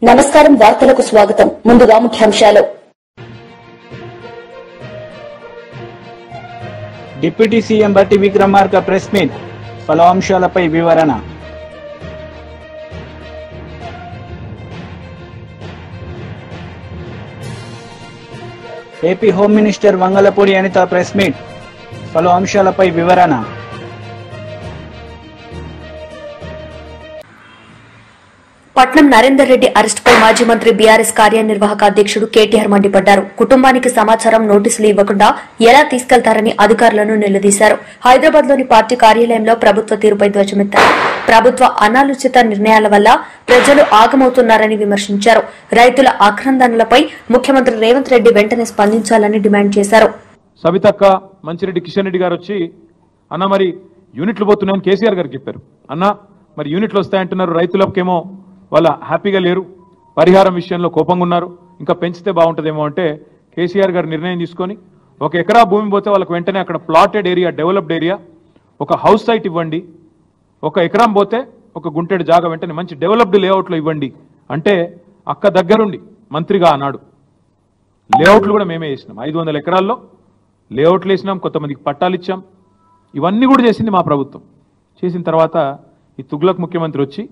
నమస్కారం వార్తలకు స్వాగతం ముందుగా ముఖ్యాంశాలు డిప్యూటీ సీఎం బట్టి విక్రమార్క ప్రెస్ మీట్ పలు అంశాలపై వివరణ AP home minister Vangalapudi Anitha press meet పలు అంశాలపై వివరణ పట్నం నరేందర్ రెడ్డి అరెస్టుపై మాజీ మంత్రి బీఆర్ఎస్ కార్యనిర్వాహక అధ్యక్షుడు కేటీఆర్ మండిపడ్డారు. కుటుంబానికి సమాచారం నోటీసులు ఇవ్వకుండా ఎలా తీసుకెళ్తారని అధికారులను నిలదీశారు. హైదరాబాద్ లోని పార్టీ కార్యాలయంలో ప్రభుత్వ తీరుపై ధ్వజమెత్తారు. ప్రభుత్వ అనాలోచిత నిర్ణయాల వల్ల ప్రజలు ఆగమవుతున్నారని విమర్శించారు. రైతుల ఆక్రందనలపై ముఖ్యమంత్రి రేవంత్ రెడ్డి వెంటనే స్పందించాలని డిమాండ్ చేశారు. సవితక్క మంచిరెడ్డి కిషన్ రెడ్డి గారు వచ్చి అన్న మరి యూనిట్లు పోతున్నాయని కేసీఆర్ గారికి చెప్పారు. అన్న మరి యూనిట్లు వస్తాయంటున్నారు, రైతులకేమో వాళ్ళ హ్యాపీగా లేరు, పరిహారం విషయంలో కోపంగా ఉన్నారు, ఇంకా పెంచితే బాగుంటుందేమో అంటే కేసీఆర్ గారు నిర్ణయం తీసుకొని 1 ఎకరా భూమి పోతే వాళ్ళకి వెంటనే అక్కడ ప్లాటెడ్ ఏరియా, డెవలప్డ్ ఏరియా, ఒక హౌస్ సైట్ ఇవ్వండి, 1 ఎకరం పోతే 1 గుంటెడు జాగా వెంటనే మంచి డెవలప్డ్ లేఅవుట్లో ఇవ్వండి అంటే అక్క దగ్గరుండి మంత్రిగా అన్నాడు. లేఅవుట్లు కూడా మేమే చేసినాం, 500 ఎకరాల్లో లేఅవుట్లు వేసినాం, కొంతమందికి పట్టాలు ఇచ్చాం, ఇవన్నీ కూడా చేసింది మా ప్రభుత్వం. చేసిన తర్వాత ఈ తుగ్లక్ ముఖ్యమంత్రి వచ్చి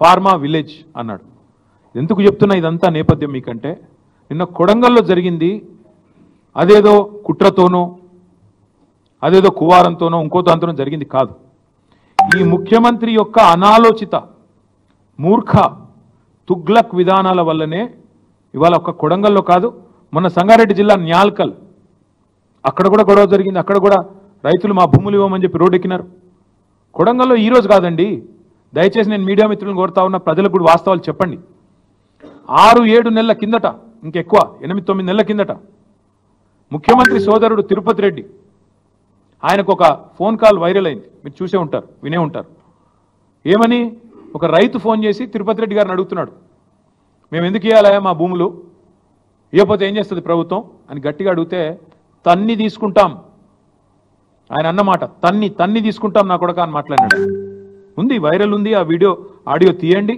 ఫార్మా విలేజ్ అన్నాడు. ఎందుకు చెప్తున్నా ఇదంతా నేపథ్యం మీకంటే, నిన్న కొడంగల్లో జరిగింది అదేదో కుట్రతోనో అదేదో కువారంతోనో ఇంకో దాంతోనో జరిగింది కాదు. ఈ ముఖ్యమంత్రి యొక్క అనాలోచిత మూర్ఖ తుగ్లక్ విధానాల వల్లనే ఇవాళ ఒక్క కొడంగల్లో కాదు, మొన్న సంగారెడ్డి జిల్లా న్యాల్కల్ అక్కడ కూడా గొడవ జరిగింది. అక్కడ కూడా రైతులు మా భూములు ఇవ్వమని చెప్పి రోడ్డు ఎక్కినారు. కొడంగల్లో ఈ రోజు కాదండి, దయచేసి నేను మీడియా మిత్రులను కోరుతా ఉన్న, ప్రజలకు కూడా వాస్తవాలు చెప్పండి. 6-7 నెలల కిందట, ఇంకెక్కువ 8-9 నెలల కిందట ముఖ్యమంత్రి సోదరుడు తిరుపతి రెడ్డి ఆయనకు ఒక ఫోన్ కాల్ వైరల్ అయింది, మీరు చూసే ఉంటారు, వినే ఉంటారు. ఏమని ఒక రైతు ఫోన్ చేసి తిరుపతి రెడ్డి గారిని అడుగుతున్నాడు, మేము ఎందుకు ఇవ్వాలయా మా భూములు, ఇవ్వకపోతే ఏం చేస్తుంది ప్రభుత్వం అని గట్టిగా అడిగితే, తన్ని తీసుకుంటాం ఆయన అన్నమాట, తన్ని తీసుకుంటాం నా కొడక అని మాట్లాడినాడు. ఉంది, వైరల్ ఉంది, ఆ వీడియో ఆడియో తీయండి,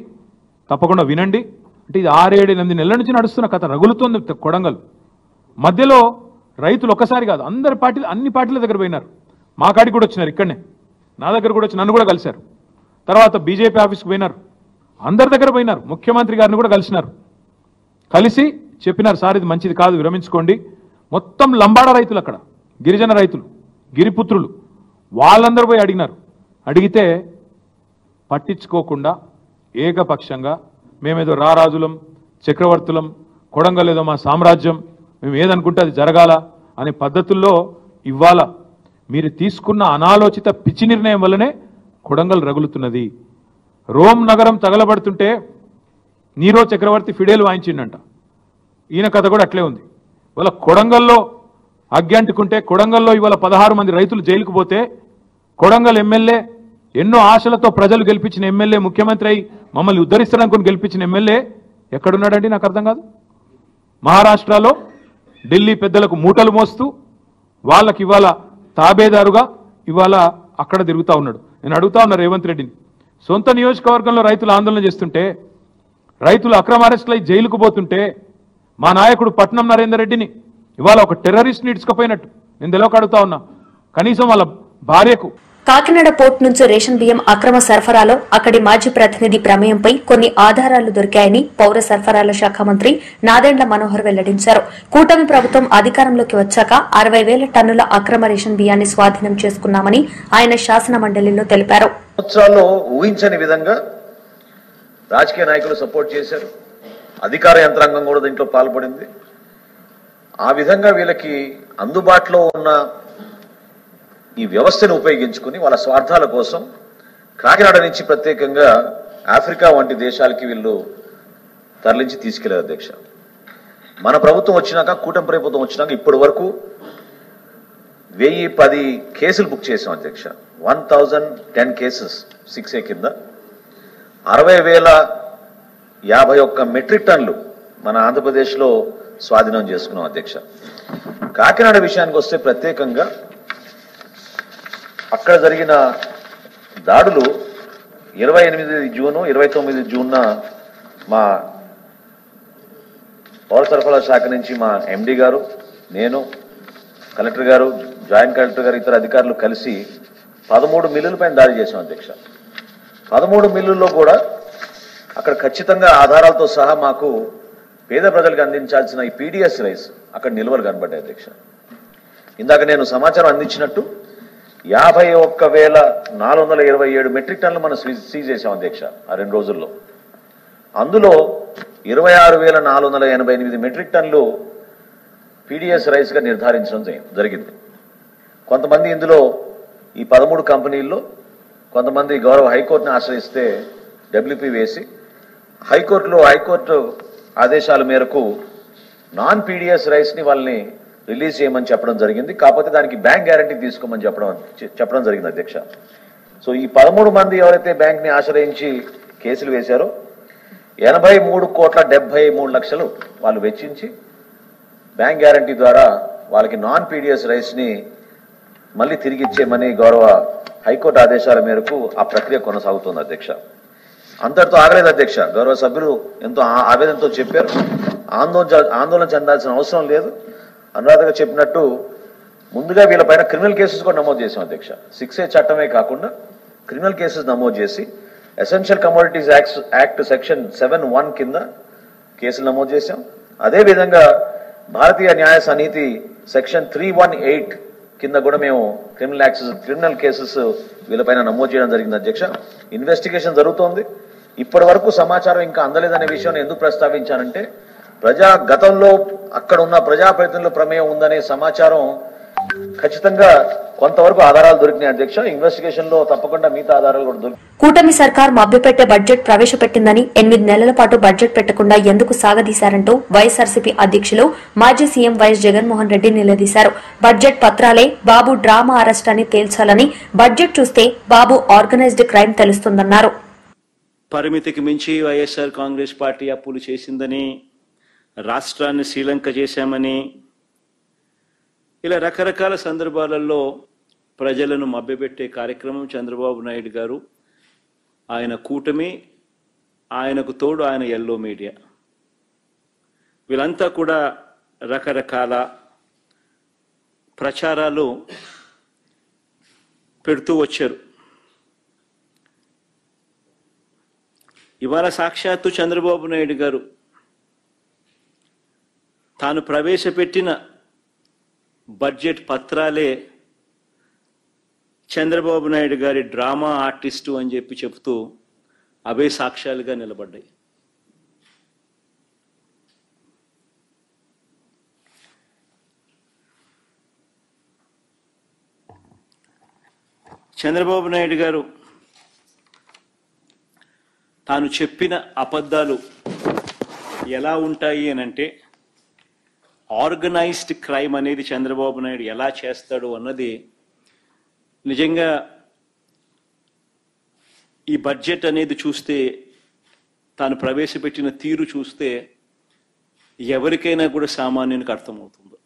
తప్పకుండా వినండి. అంటే ఇది 6-7 నెలల నుంచి నడుస్తున్న కథ, రగులుతోంది కొడంగల్. మధ్యలో రైతులు ఒక్కసారి కాదు, అన్ని పార్టీల దగ్గర పోయినారు. మా కాడికి కూడా వచ్చినారు, ఇక్కడనే నా దగ్గర కూడా వచ్చి నన్ను కూడా కలిశారు. తర్వాత బీజేపీ ఆఫీస్కి పోయినారు, అందరి దగ్గర పోయినారు, ముఖ్యమంత్రి గారిని కూడా కలిసినారు. కలిసి చెప్పినారు, సార్ ఇది మంచిది కాదు, విరమించుకోండి. మొత్తం లంబాడ రైతులు, అక్కడ గిరిజన రైతులు, గిరిపుత్రులు, వాళ్ళందరూ పోయి అడిగినారు. అడిగితే పట్టించుకోకుండా ఏకపక్షంగా మేమేదో రారాజులం, చక్రవర్తులం, కొడంగల్ ఏదో మా సామ్రాజ్యం, మేము ఏదనుకుంటే అది జరగాల అనే పద్ధతుల్లో ఇవ్వాల మీరు తీసుకున్న అనాలోచిత పిచ్చి నిర్ణయం వల్లనే కొడంగల్ రగులుతున్నది. రోమ్ నగరం తగలబడుతుంటే నీరో చక్రవర్తి ఫిడేలు వాయించిండంట, ఈయన కథ కూడా అట్లే ఉంది. ఇవాళ కొడంగల్లో అగ్గంటుకుంటే, కొడంగల్లో ఇవాళ 16 మంది రైతులు జైలుకు పోతే, కొడంగల్ ఎమ్మెల్యే ఎన్నో ఆశలతో ప్రజలు గెలిపించిన ఎమ్మెల్యే, ముఖ్యమంత్రి అయి మమ్మల్ని ఉద్ధరిస్తారనుకుని గెలిపించిన ఎమ్మెల్యే ఎక్కడున్నాడండి నాకు అర్థం కాదు. మహారాష్ట్రలో ఢిల్లీ పెద్దలకు మూటలు మోస్తూ వాళ్ళకి ఇవాళ తాబేదారుగా ఇవాళ అక్కడ తిరుగుతూ ఉన్నాడు. నేను అడుగుతా ఉన్నా రేవంత్ రెడ్డిని, సొంత నియోజకవర్గంలో రైతులు ఆందోళన చేస్తుంటే, రైతులు అక్రమ అరెస్టులై జైలుకు పోతుంటే, మా నాయకుడు పట్నం నరేందర్ రెడ్డిని ఇవాళ ఒక టెర్రరిస్ట్ని ఇడ్చుకుపోయినట్టు నేను తెలియక అడుగుతా ఉన్నా. కనీసం వాళ్ళ భార్యకు కాకినాడ పోర్టు నుంచి రేషన్ బియ్యం అక్రమ సరఫరాలో అక్కడి మాజీ ప్రతినిధి ప్రమేయంపై కొన్ని ఆధారాలు దొరికాయని పౌర సరఫరాల శాఖ మంత్రి నాదెండ్ల మనోహర్ వెల్లడించారు. కూటమి ప్రభుత్వం అధికారంలోకి వచ్చాక 60,000 టన్నుల అక్రమ రేషన్ బియ్యాన్ని స్వాధీనం చేసుకున్నామని ఆయన శాసన మండలిలో తెలిపారు. సంవత్సరాల్లో ఊహించని విధంగా రాజకీయ నాయకులు సపోర్ట్ చేశారు, అధికార యంత్రాంగం కూడా దీంట్లో పాల్పడింది. ఆ విధంగా వీళ్ళకి అందుబాటులో ఉన్న ఈ వ్యవస్థను ఉపయోగించుకుని వాళ్ళ స్వార్థాల కోసం కాకినాడ నుంచి ప్రత్యేకంగా ఆఫ్రికా వంటి దేశాలకి వీళ్ళు తరలించి తీసుకెళ్లారు. అధ్యక్ష, మన ప్రభుత్వం వచ్చినాక, కూటమి ప్రభుత్వం వచ్చినాక ఇప్పటి వరకు 1010 కేసులు బుక్ చేశాం అధ్యక్ష. 1010 కేసెస్ 6A కింద 60,051 మెట్రిక్ టన్నులు మన ఆంధ్రప్రదేశ్లో స్వాధీనం చేసుకున్నాం అధ్యక్ష. కాకినాడ విషయానికి వస్తే ప్రత్యేకంగా అక్కడ జరిగిన దాడులు 28 జూన్ 29 జూన్న మా పౌర సరఫరాల శాఖ నుంచి మా ఎండి గారు, నేను, కలెక్టర్ గారు, జాయింట్ కలెక్టర్ గారు, ఇతర అధికారులు కలిసి 13 మిల్లుల పైన దాడి చేశాం అధ్యక్ష. 13 మిల్లుల్లో కూడా అక్కడ ఖచ్చితంగా ఆధారాలతో సహా మాకు పేద ప్రజలకు అందించాల్సిన ఈ పీడిఎస్ రైస్ అక్కడ నిల్వలు కనబడ్డాయి అధ్యక్ష. ఇందాక నేను సమాచారం అందించినట్టు 51,427 మెట్రిక్ టన్నులు మనం సీజ్ చేశాం అధ్యక్ష ఆ 2 రోజుల్లో. అందులో 26,488 మెట్రిక్ టన్నులు పీడిఎస్ రైస్గా నిర్ధారించడం జరిగింది. కొంతమంది ఇందులో ఈ 13 కంపెనీల్లో కొంతమంది గౌరవ హైకోర్టుని ఆశ్రయిస్తే డబ్ల్యూపీ వేసి హైకోర్టు ఆదేశాల మేరకు నాన్ పీడిఎస్ రైస్ని వాళ్ళని రిలీజ్ చేయమని చెప్పడం జరిగింది. కాకపోతే దానికి బ్యాంక్ గ్యారంటీ తీసుకోమని చెప్పడం జరిగింది అధ్యక్ష. సో ఈ 13 మంది ఎవరైతే బ్యాంక్ని ఆశ్రయించి కేసులు వేశారో 83,73,00,000 వాళ్ళు వెచ్చించి బ్యాంక్ గ్యారంటీ ద్వారా వాళ్ళకి నాన్ పీడిఎస్ రైస్ని మళ్ళీ తిరిగి ఇచ్చేయమని గౌరవ హైకోర్టు ఆదేశాల మేరకు ఆ ప్రక్రియ కొనసాగుతుంది అధ్యక్ష. అంతటితో ఆగలేదు అధ్యక్ష. గౌరవ సభ్యులు ఎంతో ఆవేదనతో చెప్పారు. ఆందోళన చెందాల్సిన అవసరం లేదు. అనురాధగా చెప్పినట్టు ముందుగా వీళ్ళపైన క్రిమినల్ కేసెస్ కూడా నమోదు చేశాం అధ్యక్ష. 6A చట్టమే కాకుండా క్రిమినల్ కేసెస్ నమోదు చేసి ఎసెన్షియల్ కమోడిటీస్ యాక్ట్ సెక్షన్ 7(1) కింద కేసులు నమోదు చేశాం. అదేవిధంగా భారతీయ న్యాయ సమితి సెక్షన్ 318 కింద కూడా మేము క్రిమినల్ కేసెస్ వీళ్ళపైన నమోదు చేయడం జరిగింది అధ్యక్ష. ఇన్వెస్టిగేషన్ జరుగుతోంది. ఇప్పటి వరకు సమాచారం ఇంకా అందలేదనే విషయాన్ని ఎందుకు ప్రస్తావించానంటే గతంలో అక్కడ ఉన్న ప్రజాప్రతినిధుల ప్రమేయం ఉందనే సమాచారం ఖచ్చితంగా కొంతవరకు ఆధారాలు దొరికినాయి అధ్యక్ష. ఇన్వెస్టిగేషన్ లో తప్పకుండా మిగతా ఆధారాలు కూడా దొరికి. కూటమి సర్కార్ మభ్యపెట్టే బడ్జెట్ ప్రవేశపెట్టిందని 8 నెలల పాటు బడ్జెట్ పెట్టకుండా ఎందుకు సాగదీశారంటూ వైఎస్ఆర్సీపీ అధ్యక్షులు మాజీ సీఎం వైఎస్ జగన్మోహన్ రెడ్డి నిలదీశారు. బడ్జెట్ పత్రాలే బాబు డ్రామా అరెస్ట్ అని తేల్చాలని, బడ్జెట్ చూస్తే బాబు ఆర్గనైజ్డ్ క్రైమ్ తెలుస్తుందన్నారు. పరిమితికి మించి వైఎస్ఆర్ కాంగ్రెస్ పార్టీ అప్పులు చేసిందని, రాష్ట్రాన్ని శ్రీలంక చేశామని, ఇలా రకరకాల సందర్భాలలో ప్రజలను మభ్యపెట్టే కార్యక్రమం చంద్రబాబు నాయుడు గారు, ఆయన కూటమి, ఆయనకు తోడు ఆయన ఎల్లో మీడియా, వీళ్ళంతా కూడా రకరకాల ప్రచారాలు పెడుతూ వచ్చారు. ఇవాళ సాక్షాత్తు చంద్రబాబు నాయుడు గారు తాను ప్రవేశపెట్టిన బడ్జెట్ పత్రాలే చంద్రబాబు నాయుడు గారి డ్రామా ఆర్టిస్టు అని చెప్తూ అవే సాక్ష్యాలుగా నిలబడ్డాయి. చంద్రబాబు నాయుడు గారు తాను చెప్పిన అబద్ధాలు ఎలా ఉంటాయి అనంటే, ఆర్గనైజ్డ్ క్రైమ్ అనేది చంద్రబాబు నాయుడు ఎలా చేస్తాడు అన్నది నిజంగా ఈ బడ్జెట్ అనేది చూస్తే, తాను ప్రవేశపెట్టిన తీరు చూస్తే ఎవరికైనా కూడా సామాన్యునికి అర్థమవుతుంది.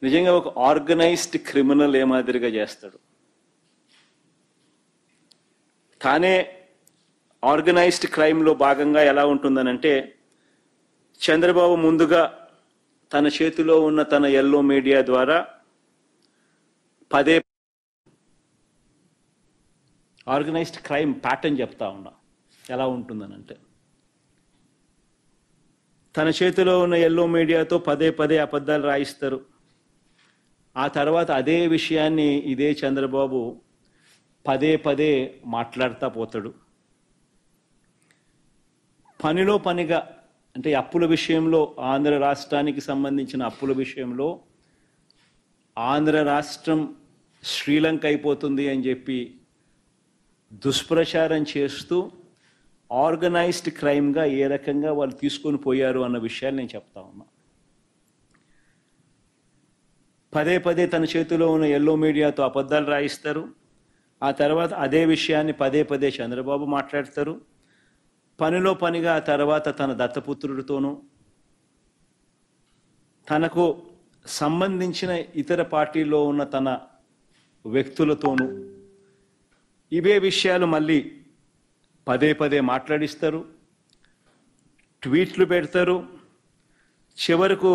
నిజంగా ఒక ఆర్గనైజ్డ్ క్రిమినల్ ఏ మాదిరిగా చేస్తాడు. తానే ఆర్గనైజ్డ్ క్రైమ్లో భాగంగా ఎలా ఉంటుందనంటే, చంద్రబాబు ముందుగా తన చేతిలో ఉన్న తన ఎల్లో మీడియా ద్వారా పదే ఆర్గనైజ్డ్ క్రైమ్ ప్యాటర్న్ చెప్తా ఉన్నా ఎలా ఉంటుందనంటే, తన చేతిలో ఉన్న ఎల్లో మీడియాతో పదే అబద్ధాలు రాయిస్తారు. ఆ తర్వాత అదే విషయాన్ని ఇదే చంద్రబాబు పదే మాట్లాడుతూ పోతాడు. పనిలో పనిగా అంటే అప్పుల విషయంలో, ఆంధ్ర రాష్ట్రానికి సంబంధించిన అప్పుల విషయంలో ఆంధ్ర రాష్ట్రం శ్రీలంక అయిపోతుంది అని చెప్పి దుష్ప్రచారం చేస్తూ ఆర్గనైజ్డ్ క్రైమ్గా ఏ రకంగా వాళ్ళు తీసుకొని పోయారు అన్న విషయాన్ని నేను చెప్తా ఉన్నా. పదే తన చేతిలో ఉన్న ఎల్లో మీడియాతో అబద్ధాలు రాయిస్తారు. ఆ తర్వాత అదే విషయాన్ని పదే చంద్రబాబు మాట్లాడతారు. పనిలో పనిగా ఆ తర్వాత తన దత్తపుత్రుడితోనూ, తనకు సంబంధించిన ఇతర పార్టీల్లో ఉన్న తన వ్యక్తులతోనూ ఇవే విషయాలు మళ్ళీ పదే మాట్లాడిస్తారు. ట్వీట్లు పెడతారు, చివరకు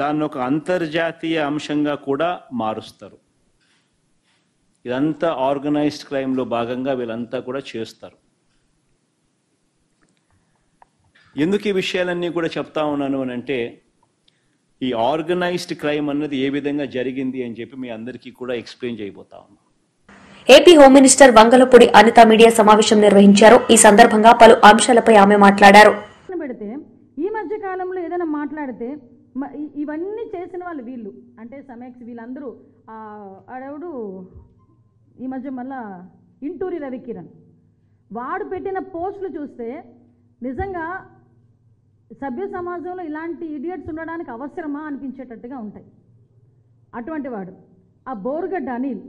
దాన్ని ఒక అంతర్జాతీయ అంశంగా కూడా మారుస్తారు. ఇదంతా ఆర్గనైజ్డ్ క్రైమ్లో భాగంగా వీళ్ళంతా కూడా చేస్తారు. ఎందుకు ఈ విషయాలన్నీ కూడా చెప్తా ఉన్నాను అని అంటే, ఈ ఆర్గనైజ్డ్ క్రైమ్ అన్నది ఏ విధంగా జరిగింది అని చెప్పి మీ అందరికీ కూడా ఎక్స్ప్లెయిన్ చేయబోతా ఉన్నాను. AP home minister Vangalapudi Anitha media సమావేశం నిర్వహించారు. ఈ సందర్భంగా పలు అంశాలపై ఆమె మాట్లాడారు. ఈ మధ్య కాలంలో ఏదైనా మాట్లాడితే ఇవన్నీ చేసిన వాళ్ళు వీళ్ళు, అంటే సమేక్స్ వీళ్ళందరూ ఆడవుడు ఈ మధ్య మళ్ళా ఇంటూరి రవికిరణ్ వాడు పెట్టిన పోస్టులు చూస్తే నిజంగా సభ్య సమాజంలో ఇలాంటి ఇడియట్స్ ఉండడానికి అవసరమా అనిపించేటట్టుగా ఉంటాయి. అటువంటి వాడు ఆ బోరుగడ్డ అనిల్,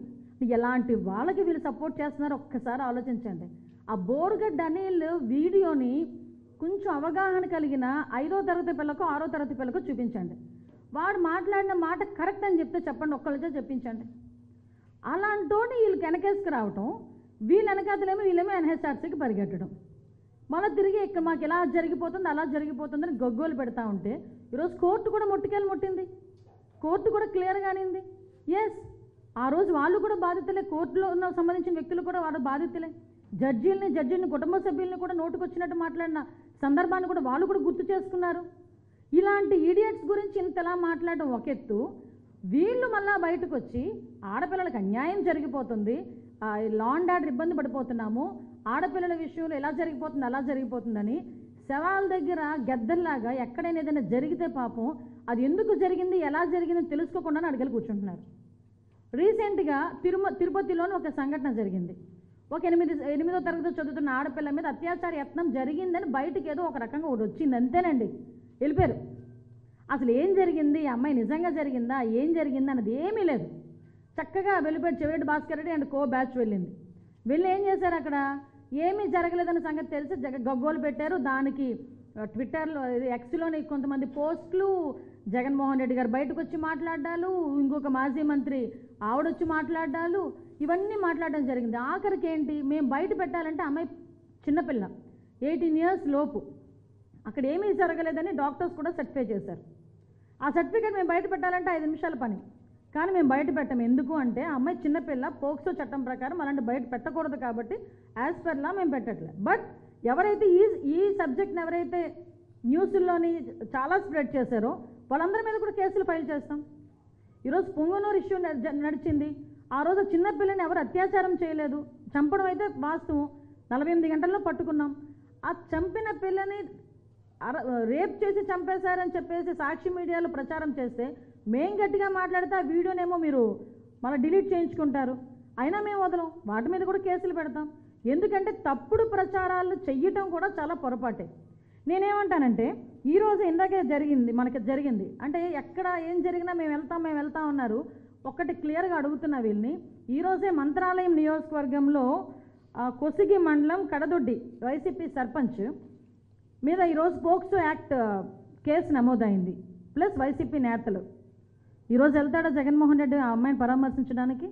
ఎలాంటి వాళ్ళకి వీళ్ళు సపోర్ట్ చేస్తున్నారో ఒక్కసారి ఆలోచించండి. ఆ బోరుగడ్డ అనిల్ వీడియోని కొంచెం అవగాహన కలిగిన 5వ తరగతి పిల్లకు 6వ తరగతి పిల్లకు చూపించండి. వాడు మాట్లాడిన మాట కరెక్ట్ అని చెప్తే చెప్పండి, ఒక్కళ్ళతో చెప్పించండి. అలాంటోని వీళ్ళకి వెనకేసుకు రావటం, వీళ్ళు వెనకాతలేమో వీళ్ళేమో ఎన్హెచ్ఆర్సీకి పరిగెట్టడం, మళ్ళీ తిరిగి ఇక్కడ మాకు ఇలా జరిగిపోతుంది అలా జరిగిపోతుందని గొగ్గోలు పెడతా ఉంటే ఈరోజు కోర్టు కూడా ముట్టింది. కోర్టు కూడా క్లియర్గానింది. ఎస్, ఆ రోజు వాళ్ళు కూడా బాధితులే, కోర్టులో ఉన్న సంబంధించిన వ్యక్తులు కూడా వాళ్ళు బాధితులే. జడ్జిని కుటుంబ సభ్యుల్ని కూడా నోటుకొచ్చినట్టు మాట్లాడిన సందర్భాన్ని కూడా వాళ్ళు కూడా గుర్తు చేసుకున్నారు. ఇలాంటి ఈడియట్స్ గురించి ఇంతలా మాట్లాడడం ఒక ఎత్తు, వీళ్ళు మళ్ళా బయటకు వచ్చి ఆడపిల్లలకు అన్యాయం జరిగిపోతుంది, లా అండ్ ఆర్డర్ ఇబ్బంది పడిపోతున్నాము, ఆడపిల్లల విషయంలో ఎలా జరిగిపోతుంది అలా జరిగిపోతుందని శవాల దగ్గర గద్దల్లాగా ఎక్కడైనా ఏదైనా జరిగితే పాపం అది ఎందుకు జరిగింది ఎలా జరిగిందని తెలుసుకోకుండా అడిగలు కూర్చుంటున్నారు. రీసెంట్గా తిరుపతిలోని ఒక సంఘటన జరిగింది. ఒక 8వ తరగతి చదువుతున్న ఆడపిల్ల మీద అత్యాచార యత్నం జరిగిందని బయటకు ఏదో ఒక రకంగా ఒకటి వచ్చింది, అంతేనండి, వెళ్ళిపోయారు. అసలు ఏం జరిగింది, అమ్మాయి నిజంగా జరిగిందా, ఏం జరిగింది అన్నది ఏమీ లేదు. చక్కగా వెళ్ళిపోయాడు. Chevireddy Bhaskar Reddy and co batch వెళ్ళింది. వెళ్ళి ఏం చేశారు, అక్కడ ఏమీ జరగలేదన్న సంగతి తెలిసి గగ్గోలు పెట్టారు. దానికి ట్విట్టర్లో ఎక్స్లోని కొంతమంది పోస్టులు, జగన్మోహన్ రెడ్డి గారు బయటకు వచ్చి మాట్లాడాలు, ఇంకొక మాజీ మంత్రి ఆవిడొచ్చి మాట్లాడాలు, ఇవన్నీ మాట్లాడడం జరిగింది. ఆఖరికి ఏంటి, మేము బయట పెట్టాలంటే అమ్మాయి చిన్నపిల్ల 18 years లోపు, అక్కడ ఏమీ జరగలేదని డాక్టర్స్ కూడా సర్టిఫై చేశారు. ఆ సర్టిఫికేట్ మేము బయట పెట్టాలంటే 5 నిమిషాల పని, కానీ మేము బయట పెట్టాము. ఎందుకు అంటే ఆ అమ్మాయి చిన్నపిల్ల, పోక్సో చట్టం ప్రకారం అలాంటి బయట పెట్టకూడదు కాబట్టి యాజ్ పర్ లా మేము పెట్టట్లేదు. బట్ ఎవరైతే ఈ సబ్జెక్ట్ని ఎవరైతే న్యూస్లోని చాలా స్ప్రెడ్ చేశారో వాళ్ళందరి మీద కూడా కేసులు ఫైల్ చేస్తాం. ఈరోజు పొంగనూరు ఇష్యూ నడిచింది. ఆ రోజు చిన్నపిల్లని ఎవరు అత్యాచారం చేయలేదు, చంపడం అయితే వాస్తవం, 48 గంటల్లో పట్టుకున్నాం. ఆ చంపిన పిల్లని రేప్ చేసి చంపేశారని చెప్పేసి సాక్షి మీడియాలో ప్రచారం చేస్తే మేం గట్టిగా మాట్లాడితే ఆ వీడియోనేమో మీరు మళ్ళీ డిలీట్ చేయించుకుంటారు. అయినా మేము వదలం, వాటి మీద కూడా కేసులు పెడతాం. ఎందుకంటే తప్పుడు ప్రచారాలు చెయ్యటం కూడా చాలా పొరపాటే. నేనేమంటానంటే ఈరోజు ఇందాకే మనకి జరిగింది అంటే ఎక్కడ ఏం జరిగినా మేము వెళ్తాం అన్నారు. ఒక్కటి క్లియర్గా అడుగుతున్నా వీళ్ళని, ఈరోజే మంత్రాలయం నియోజకవర్గంలో కొసిగి మండలం కడదొడ్డి వైసీపీ సర్పంచ్ మీద ఈరోజు పోక్సో యాక్ట్ కేసు నమోదైంది. ప్లస్ వైసీపీ నేతలు ఈరోజు వెళ్తాడా జగన్మోహన్ రెడ్డి ఆ అమ్మాయిని పరామర్శించడానికి?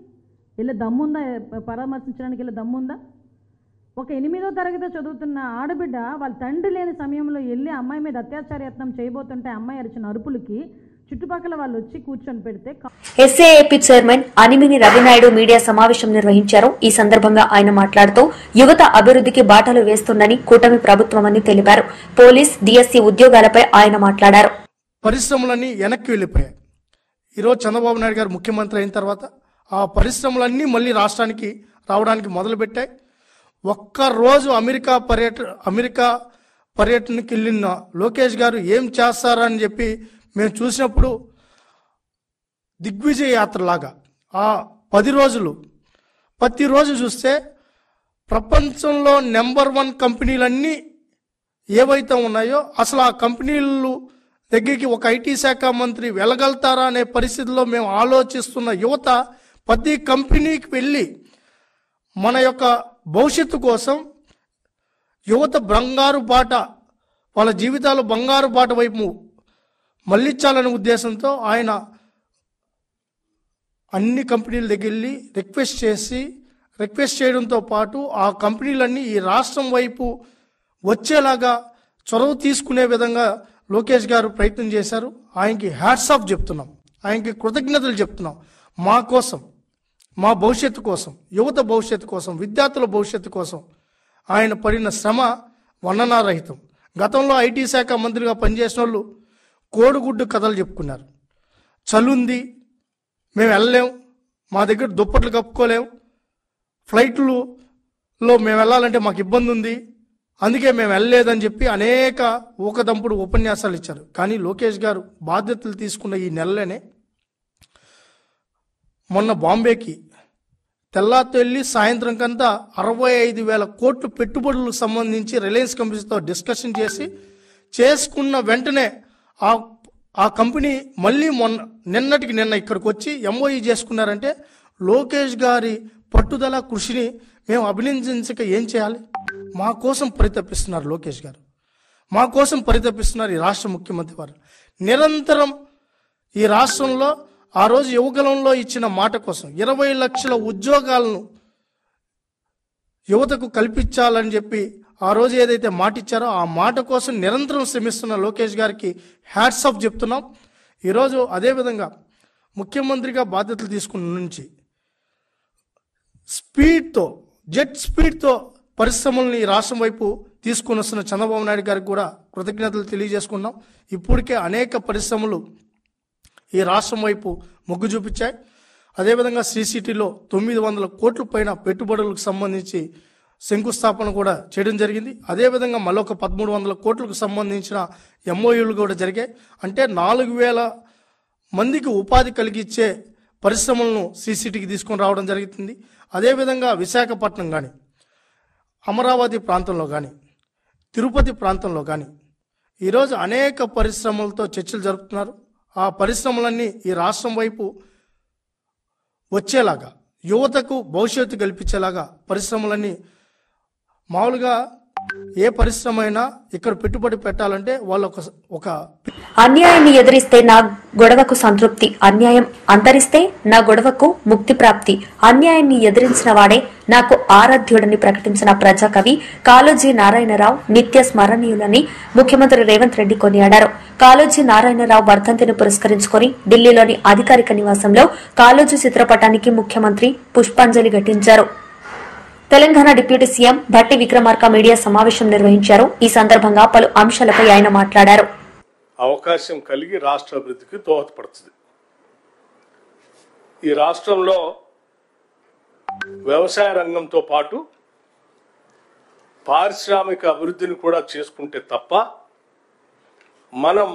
పరామర్శించడానికి దమ్ముందా? ఒక 8వ తరగతి చదువుతున్న ఆడబిడ్డ వాళ్ళ తండ్రి లేని సమయంలో వెళ్ళి అమ్మాయి మీద అత్యాచార యత్నం చేయబోతుంటే అమ్మాయి అరిచిన అరుపులకి చుట్టుపక్కల వాళ్ళు వచ్చి కూర్చొని పెడితే ఎస్ఏఏపీ చైర్మన్ అనిమిని రవినాయుడు మీడియా సమావేశం నిర్వహించారు. ఈ సందర్భంగా ఆయన మాట్లాడుతూ యువత అభివృద్ధికి బాటలు వేస్తుందని కూటమి ప్రభుత్వమని తెలిపారు. పోలీస్, డిఎస్సీ ఉద్యోగాలపై ఆయన మాట్లాడారు. పరిశ్రమలన్నీ వెనక్కి వెళ్ళిపోయాయి. ఈరోజు చంద్రబాబు నాయుడు గారు ముఖ్యమంత్రి అయిన తర్వాత ఆ పరిశ్రమలన్నీ మళ్ళీ రాష్ట్రానికి రావడానికి మొదలుపెట్టాయి. ఒక్కరోజు అమెరికా పర్యటనకి వెళ్ళిన లోకేష్ గారు ఏం చేస్తారని చెప్పి మేము చూసినప్పుడు దిగ్విజయ యాత్రలాగా ఆ 10 రోజులు ప్రతిరోజు చూస్తే ప్రపంచంలో నెంబర్ 1 కంపెనీలన్నీ ఏవైతే ఉన్నాయో అసలు ఆ కంపెనీలు దగ్గరికి ఒక ఐటీ శాఖ మంత్రి వెళ్ళగలుగుతారా అనే పరిస్థితిలో మేము ఆలోచిస్తున్న యువత ప్రతి కంపెనీకి వెళ్ళి మన యొక్క భవిష్యత్తు కోసం యువత బంగారు బాట, వాళ్ళ జీవితాలు బంగారు బాట వైపు మళ్ళించాలనే ఉద్దేశంతో ఆయన అన్ని కంపెనీల దగ్గర వెళ్ళి రిక్వెస్ట్ చేయడంతో పాటు ఆ కంపెనీలన్నీ ఈ రాష్ట్రం వైపు వచ్చేలాగా చొరవ తీసుకునే విధంగా లోకేష్ గారు ప్రయత్నం చేశారు. ఆయనకి హ్యాట్స్ ఆఫ్ చెప్తున్నాం, ఆయనకి కృతజ్ఞతలు చెప్తున్నాం. మా కోసం, మా భవిష్యత్తు కోసం, యువత భవిష్యత్తు కోసం, విద్యార్థుల భవిష్యత్తు కోసం ఆయన పడిన శ్రమ వర్ణనారహితం. గతంలో ఐటీ శాఖ మంత్రిగా పనిచేసిన వాళ్ళు కోడిగుడ్డు కథలు చెప్పుకున్నారు. చలుంది, మేము వెళ్ళలేం, మా దగ్గర దుప్పట్లు కప్పుకోలేం, ఫ్లైట్లో మేము వెళ్ళాలంటే మాకు ఇబ్బంది ఉంది, అందుకే మేము వెళ్ళలేదని చెప్పి అనేక ఊకదంపుడు ఉపన్యాసాలు ఇచ్చారు. కానీ లోకేష్ గారు బాధ్యతలు తీసుకున్న ఈ నెలలోనే మొన్న బాంబేకి తెల్లాతో వెళ్ళి సాయంత్రం కంతా 65,000 కోట్లు పెట్టుబడులకు సంబంధించి రిలయన్స్ కంపెనీతో డిస్కషన్ చేసి చేసుకున్న వెంటనే ఆ కంపెనీ మళ్ళీ నిన్నటికి నిన్న ఇక్కడికి వచ్చి ఎంఓఈ చేసుకున్నారంటే లోకేష్ గారి పట్టుదల కృషిని మేము అభినందించక ఏం చేయాలి? మా కోసం పరితపిస్తున్నారు లోకేష్ గారు, మా కోసం పరితపిస్తున్నారు ఈ రాష్ట్ర ముఖ్యమంత్రి వారు. నిరంతరం ఈ రాష్ట్రంలో ఆ రోజు యువగలంలో ఇచ్చిన మాట కోసం 20 లక్షల ఉద్యోగాలను యువతకు కల్పించాలని చెప్పి ఆ రోజు ఏదైతే మాట ఇచ్చారో ఆ మాట కోసం నిరంతరం శ్రమిస్తున్న లోకేష్ గారికి హ్యాట్స్ ఆఫ్ చెప్తున్నాం. ఈరోజు అదేవిధంగా ముఖ్యమంత్రిగా బాధ్యతలు తీసుకున్న నుంచి జెట్ స్పీడ్తో పరిశ్రమల్ని రాష్ట్రం వైపు తీసుకుని వస్తున్న చంద్రబాబు నాయుడు గారికి కూడా కృతజ్ఞతలు తెలియజేసుకున్నాం. ఇప్పటికే అనేక పరిశ్రమలు ఈ రాష్ట్రం వైపు మొగ్గు చూపించాయి. అదేవిధంగా శ్రీసిటీలో 900 కోట్ల పైన పెట్టుబడులకు సంబంధించి శంకుస్థాపన కూడా చేయడం జరిగింది. అదేవిధంగా మరొక 1300 కోట్లకు సంబంధించిన ఎంఓయూలు కూడా జరిగాయి. అంటే 4,000 మందికి ఉపాధి కలిగించే పరిశ్రమలను శ్రీసిటీకి తీసుకొని రావడం జరుగుతుంది. అదేవిధంగా విశాఖపట్నం కానీ, అమరావతి ప్రాంతంలో కానీ, తిరుపతి ప్రాంతంలో కానీ ఈరోజు అనేక పరిశ్రమలతో చర్చలు జరుపుతున్నారు. ఆ పరిశ్రమలన్నీ ఈ రాష్ట్రం వైపు వచ్చేలాగా, యువతకు భవిష్యత్తు కల్పించేలాగా పరిశ్రమలన్నీ మామూలుగా ఏ పరిశ్రమ అయినా ఇక్కడ పెట్టుబడి పెట్టాలంటే వాళ్ళు ఒక అన్యాయాన్ని ఎదిరిస్తే నా గొడవకు సంతృప్తి, అన్యాయం అంతరిస్తే నా గొడవకు ముక్తి ప్రాప్తి. అన్యాయాన్ని ఎదిరించిన వాడే నాకు ఆరాధ్యుడని ప్రకటించిన ప్రజాకవి కాళోజీ నారాయణరావు నిత్య స్మరణీయులని ముఖ్యమంత్రి రేవంత్ రెడ్డి కొనియాడారు. కాళోజీ నారాయణరావు వర్ధంతిని పురస్కరించుకుని ఢిల్లీలోని అధికారిక నివాసంలో కాళోజీ చిత్రపటానికి ముఖ్యమంత్రి పుష్పాంజలి ఘటించారు. Telangana deputy CM Bhatti Vikramarka media సమావేశం నిర్వహించారు. ఈ సందర్భంగా పలు అంశాలపై ఆయన మాట్లాడారు. అవకాశం కలిగి రాష్ట్ర అభివృద్ధికి దోహదపడుతుంది. ఈ రాష్ట్రంలో వ్యవసాయ రంగంతో పాటు పారిశ్రామిక అభివృద్ధిని కూడా చేసుకుంటే తప్ప మనం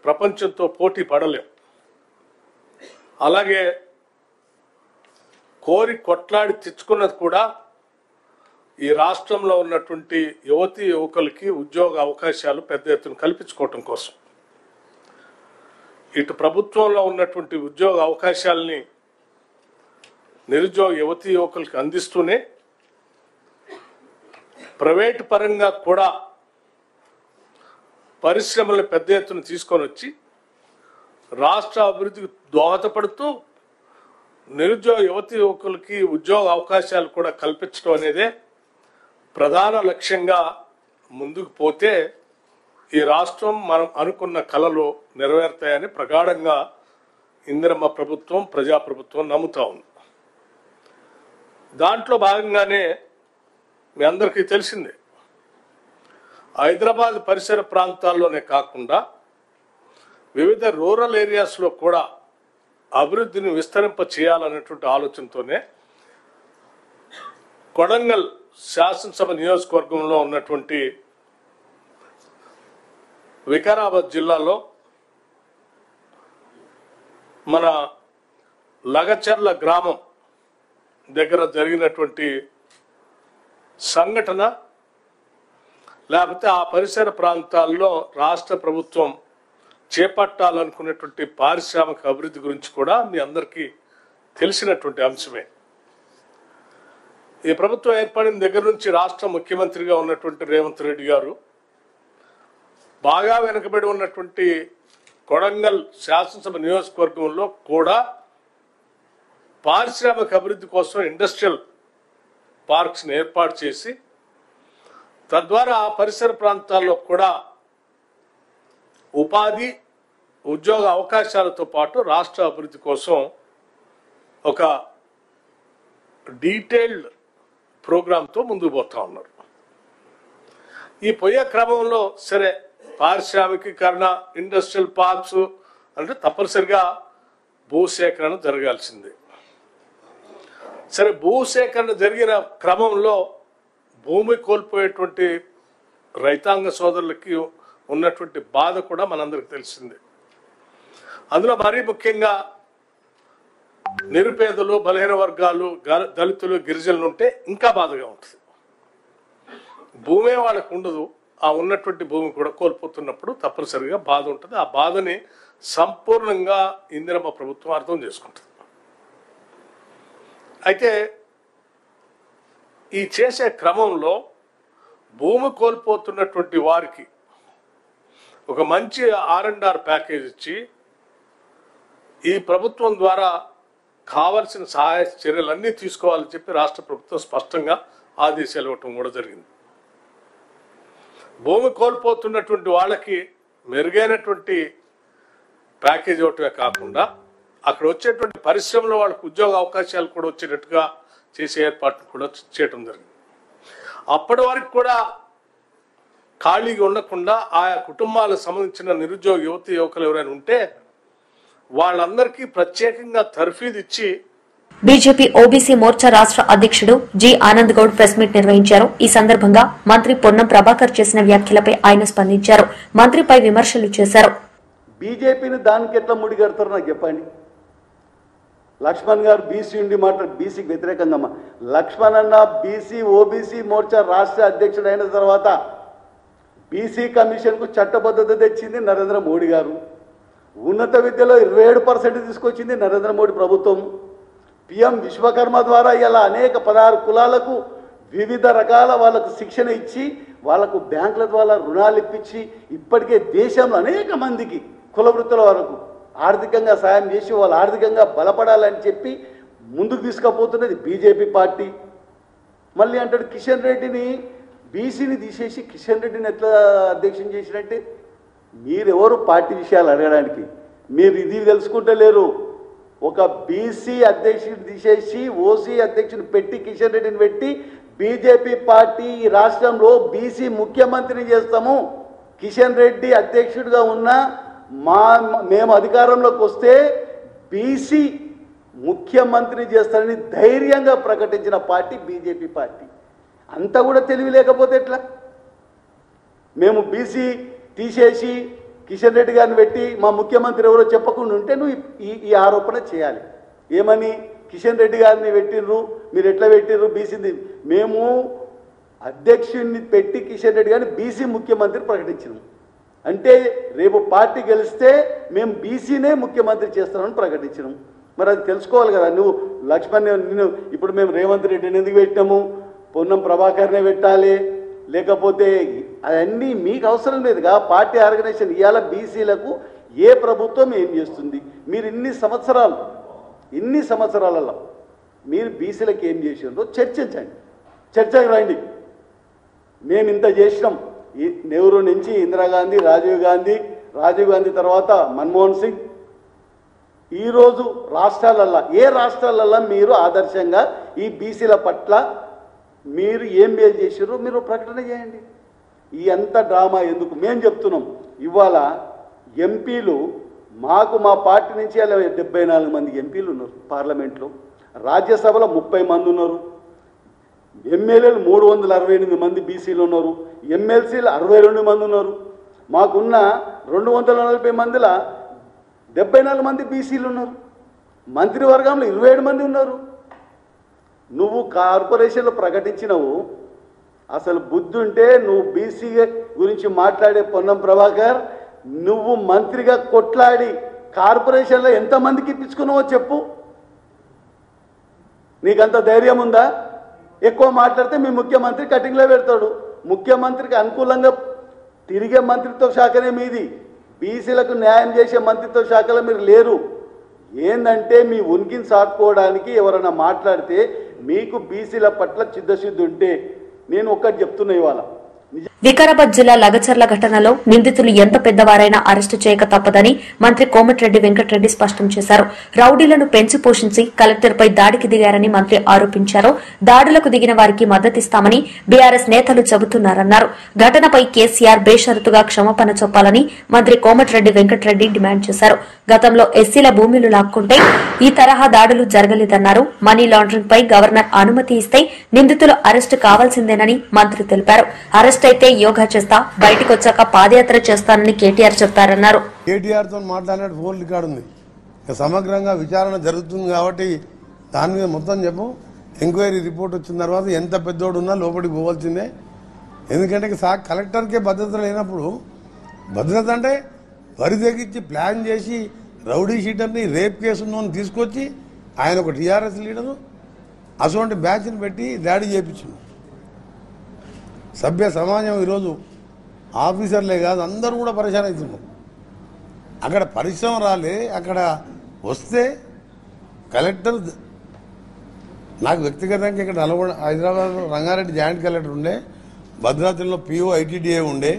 ప్రపంచంతో పోటీ పడలేం. అలాగే కోరి కొట్లాడి తెచ్చుకున్నది కూడా ఈ రాష్ట్రంలో ఉన్నటువంటి యువతీ యువకులకి ఉద్యోగ అవకాశాలు పెద్ద ఎత్తున కల్పించుకోవటం కోసం. ఇటు ప్రభుత్వంలో ఉన్నటువంటి ఉద్యోగ అవకాశాలని నిరుద్యోగ యువతీ యువకులకి అందిస్తూనే ప్రైవేటు పరంగా కూడా పరిశ్రమలను పెద్ద ఎత్తున తీసుకొని వచ్చి రాష్ట్ర అభివృద్ధికి దోహదపడుతూ నిరుద్యోగ యువతీ యువకులకి ఉద్యోగ అవకాశాలు కూడా కల్పించడం అనేదే ప్రధాన లక్ష్యంగా ముందుకు పోతే ఈ రాష్ట్రం మనం అనుకున్న కలలు నెరవేరుతాయని ప్రగాఢంగా ఇందిరమ్మ ప్రభుత్వం, ప్రజాప్రభుత్వం నమ్ముతా ఉంది. దాంట్లో భాగంగానే మీ అందరికీ తెలిసిందే, హైదరాబాద్ పరిసర ప్రాంతాల్లోనే కాకుండా వివిధ రూరల్ ఏరియాస్లో కూడా అభివృద్ధిని విస్తరింప చేయాలనేటువంటి ఆలోచనతోనే కొడంగల్ శాసనసభ నియోజకవర్గంలో ఉన్నటువంటి వికారాబాద్ జిల్లాలో మన లగచర్ల గ్రామం దగ్గర జరిగినటువంటి సంఘటన, లేకపోతే ఆ పరిసర ప్రాంతాల్లో రాష్ట్ర ప్రభుత్వం చేపట్టాలనుకున్నటువంటి పారిశ్రామిక అభివృద్ధి గురించి కూడా మీ అందరికీ తెలిసినటువంటి అంశమే. ఈ ప్రభుత్వం ఏర్పడిన దగ్గర నుంచి రాష్ట్ర ముఖ్యమంత్రిగా ఉన్నటువంటి రేవంత్ రెడ్డి గారు బాగా వెనుకబడి ఉన్నటువంటి కొడంగల్ శాసనసభ నియోజకవర్గంలో కూడా పారిశ్రామిక అభివృద్ధి కోసం ఇండస్ట్రియల్ పార్క్స్ని ఏర్పాటు చేసి తద్వారా పరిసర ప్రాంతాల్లో కూడా ఉపాధి ఉద్యోగ అవకాశాలతో పాటు రాష్ట్ర అభివృద్ధి కోసం ఒక డీటెయిల్డ్ ప్రోగ్రాంతో ముందుకు పోతా ఉన్నారు. ఈ పోయే క్రమంలో సరే పారిశ్రామికీకరణ, ఇండస్ట్రియల్ పార్క్స్ అంటే తప్పనిసరిగా భూసేకరణ జరగాల్సిందే. సరే భూసేకరణ జరిగిన క్రమంలో భూమి కోల్పోయేటువంటి రైతాంగ సోదరులకి ఉన్నటువంటి బాధ కూడా మనందరికి తెలిసిందే. అందులో మరీ ముఖ్యంగా నిరుపేదలు, బలహీన వర్గాలు, దళితులు, గిరిజనులు ఉంటే ఇంకా బాధగా ఉంటుంది. భూమే వాళ్ళకు ఉండదు, ఆ ఉన్నటువంటి భూమి కూడా కోల్పోతున్నప్పుడు తప్పనిసరిగా బాధ ఉంటుంది. ఆ బాధని సంపూర్ణంగా ఇందిరమ్మ ప్రభుత్వం అర్థం చేసుకుంటుంది. అయితే ఈ చేసే క్రమంలో భూమి కోల్పోతున్నటువంటి వారికి ఒక మంచి R&R ప్యాకేజ్ ఇచ్చి ఈ ప్రభుత్వం ద్వారా కావలసిన సహాయ చర్యలన్నీ తీసుకోవాలని చెప్పి రాష్ట్ర ప్రభుత్వం స్పష్టంగా ఆదేశాలు ఇవ్వటం కూడా జరిగింది. భూమి కోల్పోతున్నటువంటి వాళ్ళకి మెరుగైనటువంటి ప్యాకేజ్ ఇవ్వటమే కాకుండా అక్కడ వచ్చేటువంటి పరిశ్రమలో వాళ్ళకి ఉద్యోగ అవకాశాలు కూడా వచ్చేటట్టుగా చేసే ఏర్పాట్లు కూడా చేయటం జరిగింది. అప్పటి వరకు కూడా ఖాళీగా ఉండకుండా ఆయా కుటుంబాలకు సంబంధించిన నిరుద్యోగ యువకులు ఎవరైనా ఉంటే వాళ్ళందరికీ ప్రత్యేకంగా తర్ఫీదు ఇచ్చి బీజేపీ ఓబీసీ మోర్చా రాష్ట్ర అధ్యక్షుడు G Anand Goud press meet నిర్వహించారు. ఈ సందర్భంగా మంత్రి పొన్నం ప్రభాకర్ చేసిన వ్యాఖ్యలపై ఆయన స్పందించారు. మంత్రిపై విమర్శలు చేశారు. బీజేపీని దానికి ఎట్లా ముడిగడతారో నాకు చెప్పండి. లక్ష్మణ్ గారు బీసీ ఉండి బీసీకి వ్యతిరేకంగా లక్ష్మణ్ అన్న బీసీ ఓబీసీ మోర్చా రాష్ట్ర అధ్యక్షుడు అయిన తర్వాత బీసీ కమిషన్కు చట్టబద్ధత తెచ్చింది నరేంద్ర మోడీ గారు. ఉన్నత విద్యలో 27% తీసుకొచ్చింది నరేంద్ర మోడీ ప్రభుత్వం. పిఎం విశ్వకర్మ ద్వారా ఇలా అనేక 16 కులాలకు వివిధ రకాల వాళ్ళకు శిక్షణ ఇచ్చి వాళ్ళకు బ్యాంకుల ద్వారా రుణాలు ఇప్పించి ఇప్పటికే దేశంలో అనేక మందికి కుల వృత్తుల వరకు ఆర్థికంగా సాయం చేసి వాళ్ళు ఆర్థికంగా బలపడాలని చెప్పి ముందుకు తీసుకుపోతున్నది బీజేపీ పార్టీ. మళ్ళీ అంటాడు కిషన్ రెడ్డిని బీసీని తీసేసి కిషన్ రెడ్డిని ఎట్లా అధ్యక్షం చేసినట్టే. మీరెవరు పార్టీ విషయాలు అడగడానికి? మీరు ఇది తెలుసుకుంటలేరు. ఒక బీసీ అధ్యక్షుడిని తీసేసి ఓసీ అధ్యక్షుడిని పెట్టి కిషన్ రెడ్డిని పెట్టి బీజేపీ పార్టీ ఈ రాష్ట్రంలో బీసీ ముఖ్యమంత్రిని చేస్తాము, కిషన్ రెడ్డి అధ్యక్షుడిగా ఉన్న మేము అధికారంలోకి వస్తే బీసీ ముఖ్యమంత్రిని చేస్తారని ధైర్యంగా ప్రకటించిన పార్టీ బీజేపీ పార్టీ. అంతా కూడా తెలివి లేకపోతే ఎట్లా? మేము బీసీ తీసేసి కిషన్ రెడ్డి గారిని పెట్టి మా ముఖ్యమంత్రి ఎవరో చెప్పకుండా ఉంటే నువ్వు ఈ ఆరోపణ చేయాలి. ఏమని కిషన్ రెడ్డి గారిని పెట్టిర్రు, మీరు ఎట్లా పెట్టిర్రు బీసీని? మేము అధ్యక్షుడిని పెట్టి కిషన్ రెడ్డి గారిని బీసీ ముఖ్యమంత్రి ప్రకటించినాం. అంటే రేపు పార్టీ గెలిస్తే మేము బీసీనే ముఖ్యమంత్రి చేస్తామని ప్రకటించినాం. మరి అది తెలుసుకోవాలి కదా నువ్వు. లక్ష్మణ్ నేను ఇప్పుడు మేము రేవంత్ రెడ్డిని ఎందుకు పెట్టినాము, పొన్నం ప్రభాకర్నే పెట్టాలి, లేకపోతే అవన్నీ మీకు అవసరం లేదుగా. పార్టీ ఆర్గనైజేషన్ ఇవాళ బీసీలకు ఏ ప్రభుత్వం ఏం చేస్తుంది? మీరు ఇన్ని సంవత్సరాలలో మీరు బీసీలకు ఏం చేసిండ్రో చర్చించండి, చర్చకు రండి. మేము ఇంత చేసినాం. నెహ్రూ నుంచి ఇందిరాగాంధీ, రాజీవ్ గాంధీ తర్వాత మన్మోహన్ సింగ్. ఈరోజు ఏ రాష్ట్రాలల్లో మీరు ఆదర్శంగా ఈ బీసీల పట్ల మీరు ఏం చేసారో మీరు ప్రకటన చేయండి. ఈ అంత డ్రామా ఎందుకు? మేము చెప్తున్నాం. ఇవాళ ఎంపీలు మా పార్టీ నుంచి అలా 74 మంది ఎంపీలు ఉన్నారు పార్లమెంట్లో. రాజ్యసభలో 30 మంది ఉన్నారు. ఎమ్మెల్యేలు 368 మంది బీసీలు ఉన్నారు. ఎమ్మెల్సీలు 62 మంది ఉన్నారు. మాకున్న 240 మందిలో 74 మంది బీసీలు ఉన్నారు. మంత్రివర్గంలో 27 మంది ఉన్నారు. నువ్వు కార్పొరేషన్లో ప్రకటించినవు. అసలు బుద్ధి ఉంటే నువ్వు బీసీ గురించి మాట్లాడే పొన్నం ప్రభాకర్, నువ్వు మంత్రిగా కొట్లాడి కార్పొరేషన్లో ఎంతమందికి ఇప్పించుకున్నావో చెప్పు. నీకంత ధైర్యం ఉందా? ఎక్కువ మాట్లాడితే మీ ముఖ్యమంత్రి కటింగ్లో పెడతాడు. ముఖ్యమంత్రికి అనుకూలంగా తిరిగే మంత్రిత్వ శాఖనే మీది. బీసీలకు న్యాయం చేసే మంత్రిత్వ శాఖలో మీరు లేరు. ఏందంటే మీ ఉనికిని సాటుకోవడానికి ఎవరైనా మాట్లాడితే మీకు బీసీల పట్ల చిత్తశుద్ధి ఉంటే, నేను ఒక్కటి చెప్తున్నా, ఇవాళ వికారాబాద్ జిల్లా లగచర్ల ఘటనలో నిందితులు ఎంత పెద్దవారైనా అరెస్టు చేయక తప్పదని మంత్రి కోమటిరెడ్డి వెంకటరెడ్డి స్పష్టం చేశారు. రౌడీలను పెంచి పోషించి కలెక్టర్పై దాడికి దిగారని మంత్రి ఆరోపించారు. దాడులకు దిగిన వారికి మద్దతిస్తామని బీఆర్ఎస్ నేతలు చెబుతున్నారన్నారు. ఘటనపై కేసీఆర్ బేషరతుగా క్షమాపణ చెప్పాలని మంత్రి కోమటిరెడ్డి వెంకటరెడ్డి డిమాండ్ చేశారు. గతంలో ఎస్సీల భూములు లాక్కుంటే ఈ తరహా దాడులు జరగలేదన్నారు. మనీ లాండరింగ్ పై గవర్నర్ అనుమతి ఇస్తే నిందితులు అరెస్టు కావాల్సిందేనని మంత్రి తెలిపారు. అరెస్ట్ అయితే యోగా చేస్తా, బయటకు వచ్చాక పాదయాత్ర చేస్తానని కేటీఆర్ చెప్పారన్నారు. కేటీఆర్ తో మాట్లాడినట్టు ఫోన్ రికార్డు ఉంది. సమగ్రంగా విచారణ జరుగుతుంది కాబట్టి దాని మీద మొత్తం చెప్పు. ఎంక్వైరీ రిపోర్ట్ వచ్చిన తర్వాత ఎంత పెద్దోడు ఉన్నా లోపలికి పోవాల్సిందే. ఎందుకంటే కలెక్టర్కే భద్రత లేనప్పుడు, భద్రత అంటే వరి తెగించి ప్లాన్ చేసి రౌడీ షీటర్ని రేప్ కేసును తీసుకొచ్చి ఆయన ఒక టీఆర్ఎస్ లీడరు అటువంటి బ్యాచ్ని పెట్టి దాడి చేయించింది. సభ్య సమాజం ఈరోజు ఆఫీసర్లే కాదు అందరూ కూడా పరేషాన్ అవుతున్నారు. అక్కడ పరిశ్రమ రాలే, అక్కడ వస్తే కలెక్టర్ నాకు వ్యక్తిగతంగా ఇక్కడ హైదరాబాద్ రంగారెడ్డి జాయింట్ కలెక్టర్ ఉండే, భద్రాచలంలో పిఓ ఐటీడీఏ ఉండే,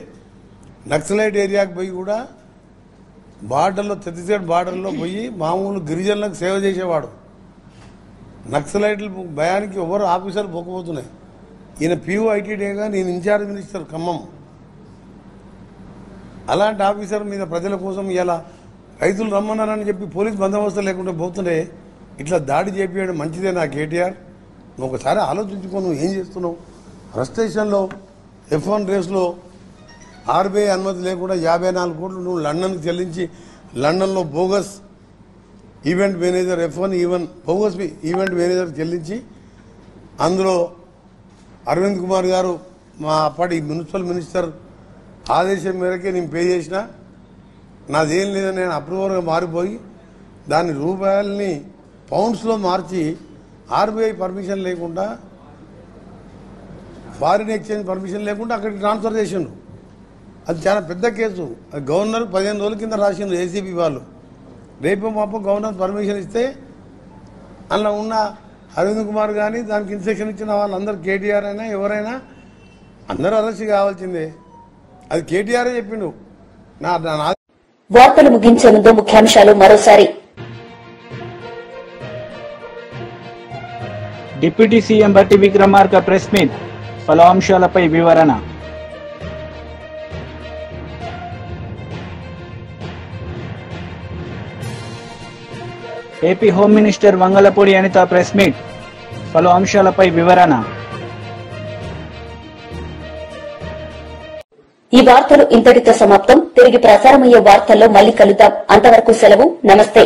నక్సలైట్ ఏరియాకి పోయి కూడా బార్డర్లో ఛత్తీస్గఢ్ బార్డర్లో పోయి మామూలు గిరిజనులకు సేవ చేసేవాడు. నక్సలైట్ల భయానికి ఎవరు ఆఫీసర్లు పోకపోతున్నాయి. ఈయన పిఓ ఐటీడీగా నేను ఇన్ఛార్జ్ మినిస్టర్ ఖమ్మం. అలాంటి ఆఫీసర్ మీద ప్రజల కోసం ఇలా రైతులు రమ్మన్నారని చెప్పి పోలీస్ బందోబస్తు లేకుండా పోతుంటే ఇట్లా దాడి చేపించడం మంచిదే. నా కేటీఆర్ నువ్వు ఒకసారి ఆలోచించుకో, నువ్వు ఏం చేస్తున్నావు? ఫ్రస్ట్రేషన్లో F1 రేస్లో ఆర్బీఐ అనుమతి లేకుండా 54 కోట్లు నువ్వు లండన్కి చెల్లించి లండన్లో bogus event manager F1 bogus event manager చెల్లించి అందులో అరవింద్ కుమార్ గారు మా అప్పటి మున్సిపల్ మినిస్టర్ ఆదేశం మేరకే నేను పే చేసిన, నాదేం లేదని నేను అప్రూవర్గా మారిపోయి దాన్ని రూపాయలని పౌండ్స్లో మార్చి ఆర్బీఐ పర్మిషన్ లేకుండా, ఫారిన్ ఎక్స్చేంజ్ పర్మిషన్ లేకుండా అక్కడికి ట్రాన్స్ఫర్ చేసిండ్రు. అది చాలా పెద్ద కేసు. అది గవర్నర్ 15 రోజుల కింద రాసిండ్రు ఏసీబీ వాళ్ళు. రేపు మాపో గవర్నర్ పర్మిషన్ ఇస్తే అందులో ఉన్న అరవింద్ కుమార్ కానీ దానికి ఇన్స్ట్రక్షన్ ఇచ్చిన వాళ్ళందరూ కేటీఆర్ అయినా ఎవరైనా అందరూ అరెస్ట్ కావాల్సిందే. అది కేటీఆర్ చెప్పిండు. వార్తలు ముగించే ముందు ముఖ్యాంశాలు మరోసారి. డిప్యూటీ సీఎం బట్టి విక్రమార్క ప్రెస్ మీట్, పలు అంశాలపై వివరణ. AP home minister Vangalapudi Anitha press meet, పలు అంశాలపై వివరణ. ఈ వార్తలు ఇంతటితో సమాప్తం. తిరిగి ప్రసారమయ్యే వార్తల్లో మళ్లీ కలుద్దాం. అంతవరకు సెలవు. నమస్తే.